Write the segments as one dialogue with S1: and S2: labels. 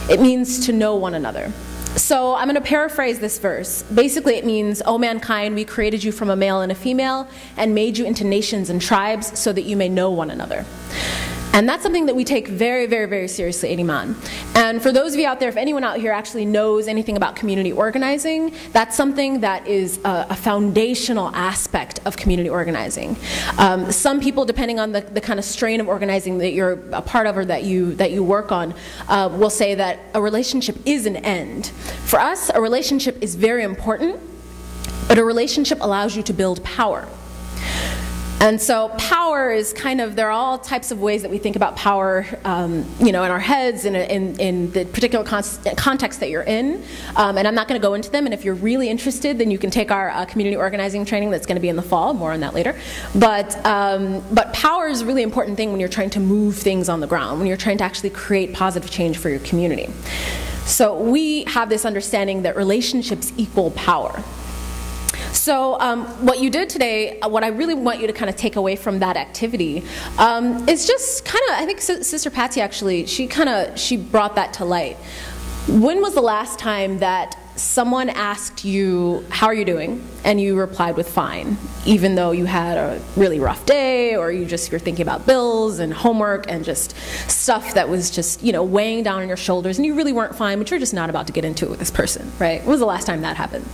S1: It means to know one another. So I'm going to paraphrase this verse. Basically it means, O mankind, we created you from a male and a female and made you into nations and tribes so that you may know one another. And that's something that we take very, very, very seriously at Iman. And for those of you out there, if anyone out here actually knows anything about community organizing, that's something that is a foundational aspect of community organizing. Some people, depending on the kind of strain of organizing that you're a part of or that you work on, will say that a relationship is an end. For us, a relationship is very important, but a relationship allows you to build power. And so power is kind of, there are all types of ways that we think about power, you know, in our heads, in the particular context that you're in. And I'm not going to go into them. And if you're really interested, then you can take our community organizing training that's going to be in the fall. More on that later. But power is a really important thing when you're trying to move things on the ground, when you're trying to actually create positive change for your community. So we have this understanding that relationships equal power. So what you did today, what I really want you to kind of take away from that activity is just kind of, I think Sister Patsy actually, she brought that to light. When was the last time that someone asked you, how are you doing? And you replied with fine, even though you had a really rough day, or you're thinking about bills and homework and just stuff that was just, you know, weighing down on your shoulders, and you really weren't fine, but you're just not about to get into it with this person, right? When was the last time that happened?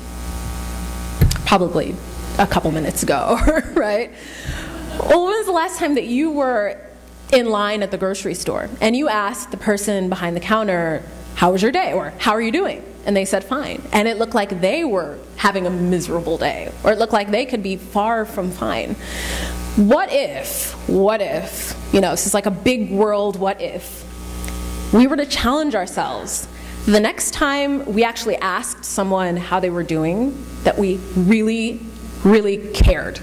S1: Probably a couple minutes ago, right? Well, when was the last time that you were in line at the grocery store and you asked the person behind the counter, how was your day? Or how are you doing? And they said fine. And it looked like they were having a miserable day, or it looked like they could be far from fine. What if, you know, this is like a big world what if, we were to challenge ourselves the next time we actually asked someone how they were doing, that we really, really cared.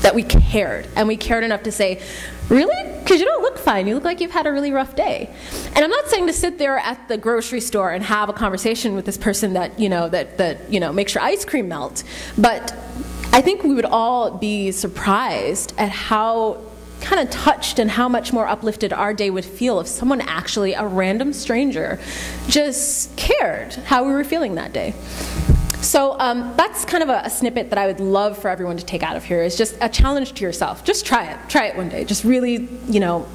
S1: That we cared. And we cared enough to say, really? Because you don't look fine. You look like you've had a really rough day. And I'm not saying to sit there at the grocery store and have a conversation with this person that, you know, makes your ice cream melt. But I think we would all be surprised at how kind of touched and how much more uplifted our day would feel if someone actually, a random stranger, just cared how we were feeling that day. So that's kind of a snippet that I would love for everyone to take out of here, is just a challenge to yourself. Just try it one day. Just really, you know,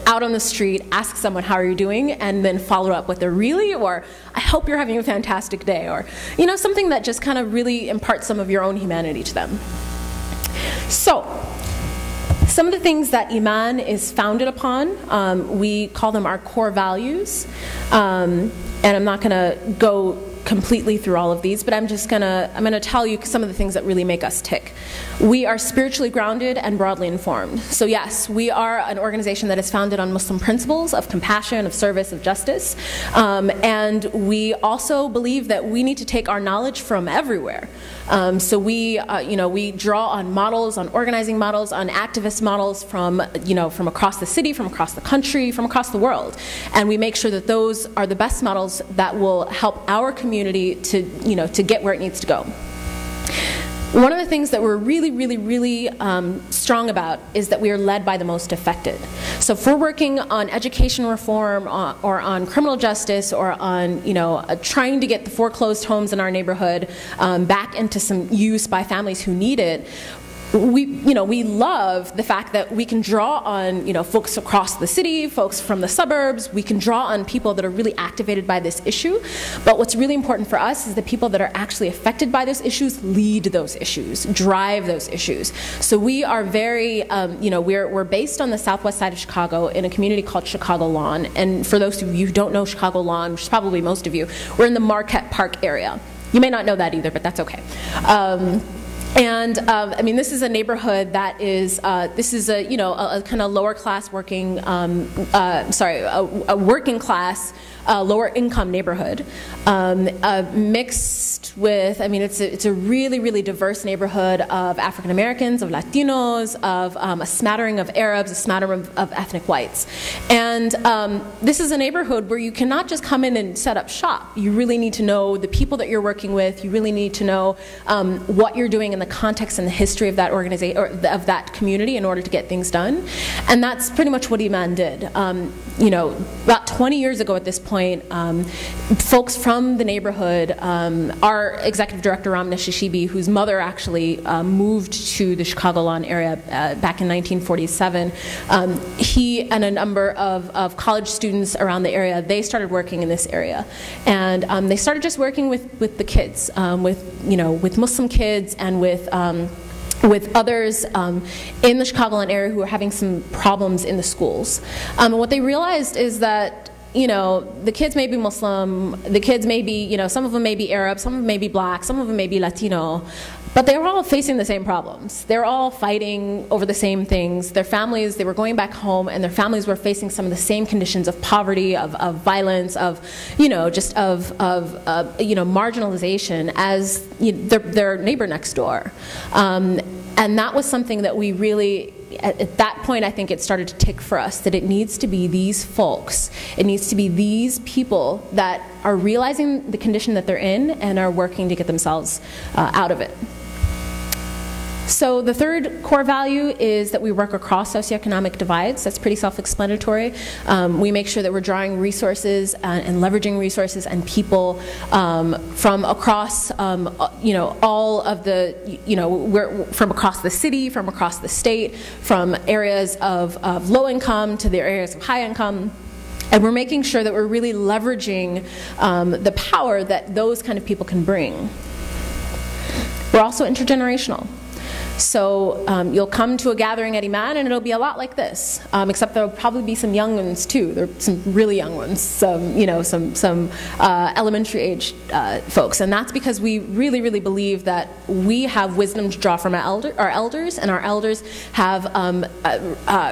S1: out on the street, ask someone how are you doing, and then follow up with a really, or I hope you're having a fantastic day, or, you know, something that just kind of really imparts some of your own humanity to them. So some of the things that Iman is founded upon, we call them our core values, and I'm not going to go completely through all of these, but I'm gonna tell you some of the things that really make us tick. We are spiritually grounded and broadly informed. So yes, we are an organization that is founded on Muslim principles of compassion, of service, of justice, and we also believe that we need to take our knowledge from everywhere. So we draw on models, on organizing models, on activist models from across the city, from across the country, from across the world, and we make sure that those are the best models that will help our community to get where it needs to go. One of the things that we're really, really, really strong about is that we are led by the most affected. So if we're working on education reform or on criminal justice or on trying to get the foreclosed homes in our neighborhood back into some use by families who need it, we love the fact that we can draw on folks across the city, folks from the suburbs. We can draw on people that are really activated by this issue. But what's really important for us is the people that are actually affected by those issues lead those issues, drive those issues. So we are very, we're based on the southwest side of Chicago in a community called Chicago Lawn. And for those of you who don't know Chicago Lawn, which is probably most of you, we're in the Marquette Park area. You may not know that either, but that's okay. This is a neighborhood that is, this is a kind of lower class working, a working class, lower income neighborhood, mixed with, it's a really, really diverse neighborhood of African Americans, of Latinos, of a smattering of Arabs, a smattering of ethnic whites. And this is a neighborhood where you cannot just come in and set up shop. You really need to know the people that you're working with. You really need to know what you're doing in the the context and the history of that organization, or of that community, in order to get things done. And that's pretty much what Iman did. You know, about 20 years ago at this point, folks from the neighborhood, our executive director, Ramna Shishibi, whose mother actually moved to the Chicagoland area back in 1947, he and a number of college students around the area, they started working in this area. And they started just working with the kids, with Muslim kids and with others in the Chicagoland area who were having some problems in the schools. And what they realized is that, you know, the kids may be Muslim, the kids may be, you know, some of them may be Arab, some of them may be black, some of them may be Latino, but they were all facing the same problems. They were all fighting over the same things. Their families, they were going back home, and their families were facing some of the same conditions of poverty, of violence, of, you know, just of you know, marginalization as, you know, their neighbor next door. And that was something that we really, at that point, I think it started to tick for us, that it needs to be these folks, it needs to be these people that are realizing the condition that they're in and are working to get themselves out of it. So the third core value is that we work across socioeconomic divides. That's pretty self-explanatory. We make sure that we're drawing resources and leveraging resources and people from across, you know, all of the, you know, we're from across the city, from across the state, from areas of low income to the areas of high income. And we're making sure that we're really leveraging the power that those kind of people can bring. We're also intergenerational. So you'll come to a gathering at Iman and it'll be a lot like this, except there'll probably be some young ones too. There are some really young ones, some, you know, some elementary age folks. And that's because we really, really believe that we have wisdom to draw from our elders, and our elders have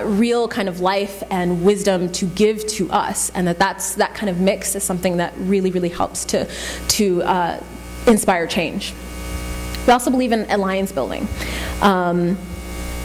S1: real kind of life and wisdom to give to us, and that kind of mix is something that really, really helps to inspire change. We also believe in alliance building.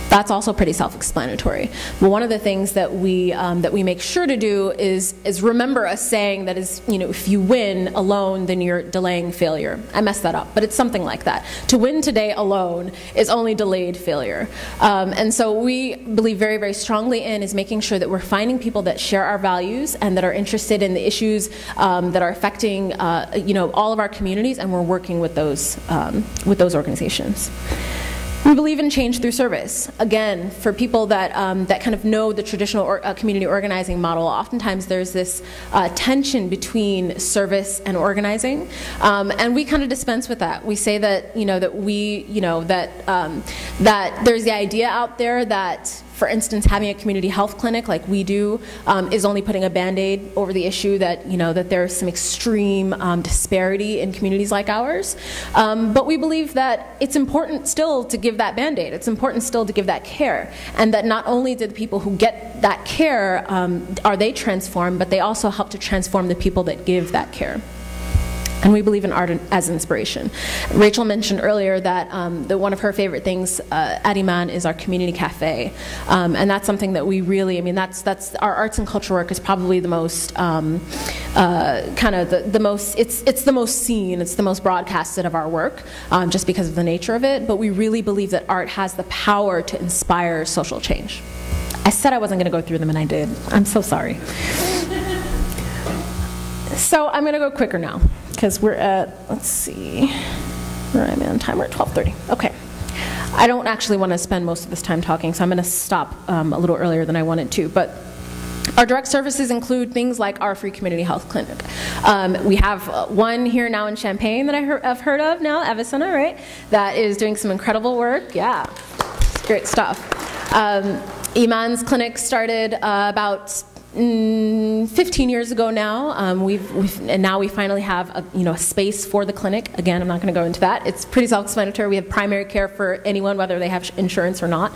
S1: That's also pretty self-explanatory. But one of the things that we make sure to do is remember a saying that is, you know, if you win alone, then you're delaying failure. I messed that up, but it's something like that. To win today alone is only delayed failure. And so we believe very, very strongly in is making sure that we're finding people that share our values and that are interested in the issues that are affecting, you know, all of our communities, and we're working with those organizations. We believe in change through service. Again, for people that kind of know the traditional community organizing model, oftentimes there's this tension between service and organizing, and we kind of dispense with that. We say that, you know, that there's the idea out there that, for instance, having a community health clinic like we do is only putting a Band-Aid over the issue that, you know, that there's some extreme disparity in communities like ours. But we believe that it's important still to give that Band-Aid. It's important still to give that care. And that not only do the people who get that care, are they transformed, but they also help to transform the people that give that care. And we believe in art as inspiration. Rachel mentioned earlier that one of her favorite things at Iman is our community cafe, and that's something that we really, I mean, that's our arts and culture work is probably the most kind of the most, it's the most seen, it's the most broadcasted of our work, just because of the nature of it. But we really believe that art has the power to inspire social change. I said I wasn't going to go through them, and I did. I'm so sorry. So I'm going to go quicker now, because we're at, let's see, where am I on time? We're at 12:30. Okay. I don't actually want to spend most of this time talking, so I'm going to stop a little earlier than I wanted to. But our direct services include things like our free community health clinic. We have one here now in Champaign that I've heard of now, Avicenna, right? That is doing some incredible work. Yeah, it's great stuff. Iman's clinic started about 15 years ago now. And now we finally have a space for the clinic. Again, I'm not going to go into that. It's pretty self-explanatory. We have primary care for anyone, whether they have insurance or not.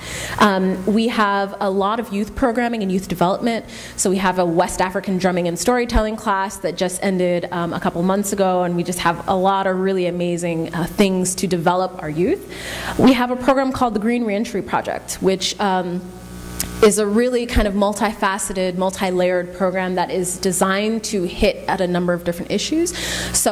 S1: We have a lot of youth programming and youth development. So we have a West African drumming and storytelling class that just ended a couple months ago, and we just have a lot of really amazing things to develop our youth. We have a program called the Green Reentry Project, which is a really kind of multifaceted, multi-layered program that is designed to hit at a number of different issues. So